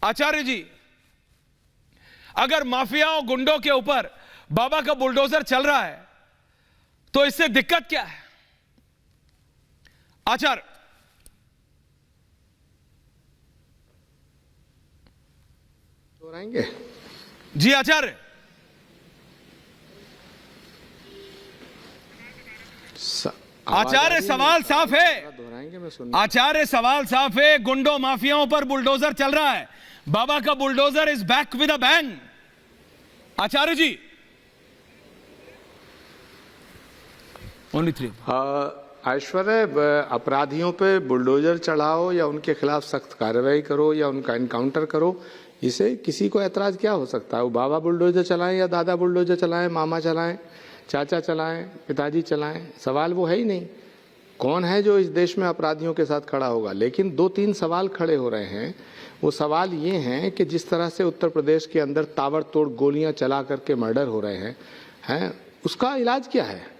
आचार्य जी, अगर माफियाओं गुंडों के ऊपर बाबा का बुलडोजर चल रहा है तो इससे दिक्कत क्या है? आचार्य दोहराएंगे? जी आचार्य। आचार्य सवाल साफ है। दोहराएंगे? मैं सुन। आचार्य सवाल साफ है। गुंडों माफियाओं पर बुलडोजर चल रहा है। बाबा का bulldozer is back with a bang. Acharya ji, only 3। Aishwarya, अपराधियों पे बुलडोजर चढ़ाओ या उनके खिलाफ सख्त कार्रवाई करो या उनका इनकाउंटर करो, इसे किसी को ऐतराज क्या हो सकता है? वो बाबा बुलडोजर चलाएं या दादा बुलडोजर चलाएं, मामा चलाएं, चाचा चलाएं, पिताजी चलाएं, सवाल वो है ही नहीं। कौन है जो इस देश में अपराधियों के साथ खड़ा होगा? लेकिन 2-3 सवाल खड़े हो रहे हैं। वो सवाल ये हैं कि जिस तरह से उत्तर प्रदेश के अंदर ताबड़तोड़ गोलियां चला करके मर्डर हो रहे हैं, उसका इलाज क्या है?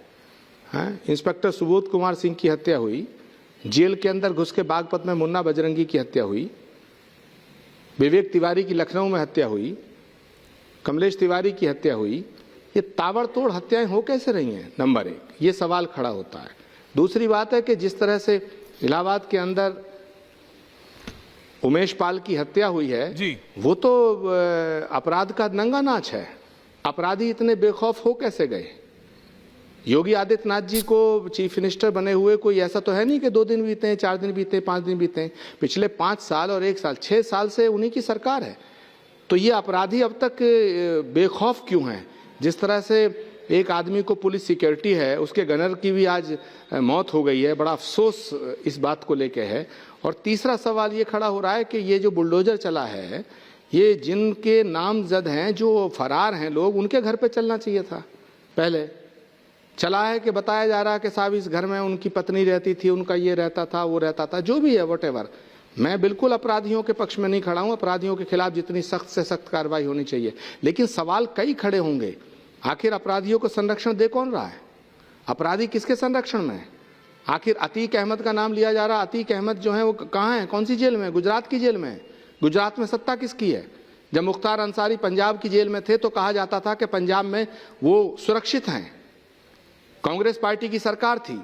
इंस्पेक्टर सुबोध कुमार सिंह की हत्या हुई, जेल के अंदर घुस के बागपत में मुन्ना बजरंगी की हत्या हुई, विवेक तिवारी की लखनऊ में हत्या हुई, कमलेश तिवारी की हत्या हुई। ये ताबड़तोड़ हत्याएं हो कैसे रही हैं? नंबर 1, ये सवाल खड़ा होता है। दूसरी बात है कि जिस तरह से इलाहाबाद के अंदर उमेश पाल की हत्या हुई है जी, वो तो अपराध का नंगा नाच है। अपराधी इतने बेखौफ हो कैसे गए? योगी आदित्यनाथ जी को चीफ मिनिस्टर बने हुए कोई ऐसा तो है नहीं कि 2 दिन बीते हैं, 4 दिन बीते हैं, 5 दिन बीते हैं। पिछले 5 साल और 1 साल, 6 साल से उन्हीं की सरकार है। तो ये अपराधी अब तक बेखौफ क्यों हैं? जिस तरह से एक आदमी को पुलिस सिक्योरिटी है, उसके गनर की भी आज मौत हो गई है, बड़ा अफसोस इस बात को लेके है। और तीसरा सवाल ये खड़ा हो रहा है कि ये जो बुलडोजर चला है, ये जिनके नामजद हैं, जो फरार हैं लोग, उनके घर पे चलना चाहिए था। पहले चला है कि बताया जा रहा है कि साहब इस घर में उनकी पत्नी रहती थी, उनका ये रहता था, वो रहता था, जो भी है व्हाटएवर। मैं बिल्कुल अपराधियों के पक्ष में नहीं खड़ा हूं। अपराधियों के खिलाफ जितनी सख्त से सख्त कार्रवाई होनी चाहिए, लेकिन सवाल कई खड़े होंगे। आखिर अपराधियों को संरक्षण दे कौन रहा है? अपराधी किसके संरक्षण में है? आखिर अतीक अहमद का नाम लिया जा रहा है। अतीक अहमद जो है वो कहाँ है? कौन सी जेल में? गुजरात की जेल में है। गुजरात में सत्ता किसकी है? जब मुख्तार अंसारी पंजाब की जेल में थे तो कहा जाता था कि पंजाब में वो सुरक्षित हैं। कांग्रेस पार्टी की सरकार थी,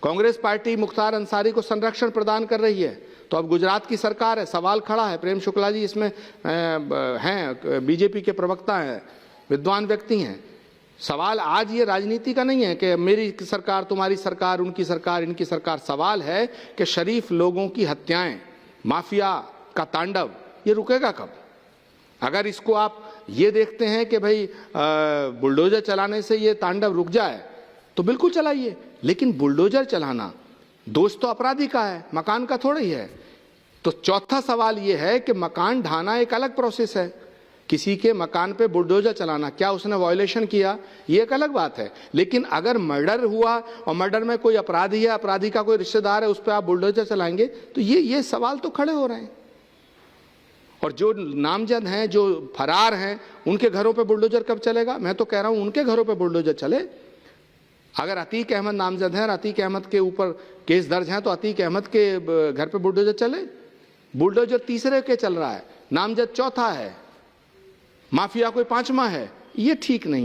कांग्रेस पार्टी मुख्तार अंसारी को संरक्षण प्रदान कर रही है। तो अब गुजरात की सरकार है, सवाल खड़ा है। प्रेम शुक्ला जी इसमें हैं, बीजेपी के प्रवक्ता हैं, विद्वान व्यक्ति हैं। सवाल आज ये राजनीति का नहीं है कि मेरी सरकार, तुम्हारी सरकार, उनकी सरकार, इनकी सरकार। सवाल है कि शरीफ लोगों की हत्याएं, माफिया का तांडव, ये रुकेगा कब? अगर इसको आप ये देखते हैं कि भाई बुलडोजर चलाने से ये तांडव रुक जाए तो बिल्कुल चलाइए, लेकिन बुलडोजर चलाना दोष तो अपराधी का है, मकान का थोड़ा ही है। तो चौथा सवाल ये है कि मकान ढाना एक अलग प्रोसेस है। किसी के मकान पे बुलडोजर चलाना, क्या उसने वायलेशन किया, ये एक अलग बात है। लेकिन अगर मर्डर हुआ और मर्डर में कोई अपराधी है, अपराधी का कोई रिश्तेदार है, उस पर आप बुलडोजर चलाएंगे, तो ये सवाल तो खड़े हो रहे हैं। और जो नामजद हैं, जो फरार हैं, उनके घरों पे बुलडोजर कब चलेगा? मैं तो कह रहा हूं उनके घरों पे बुलडोजर चले। अगर अतीक अहमद नामजद है और अतीक अहमद के ऊपर केस दर्ज है तो अतीक अहमद के घर पे बुलडोजर चले। बुलडोजर तीसरे के चल रहा है, नामजद चौथा है, माफिया कोई 5वां है, ये ठीक नहीं।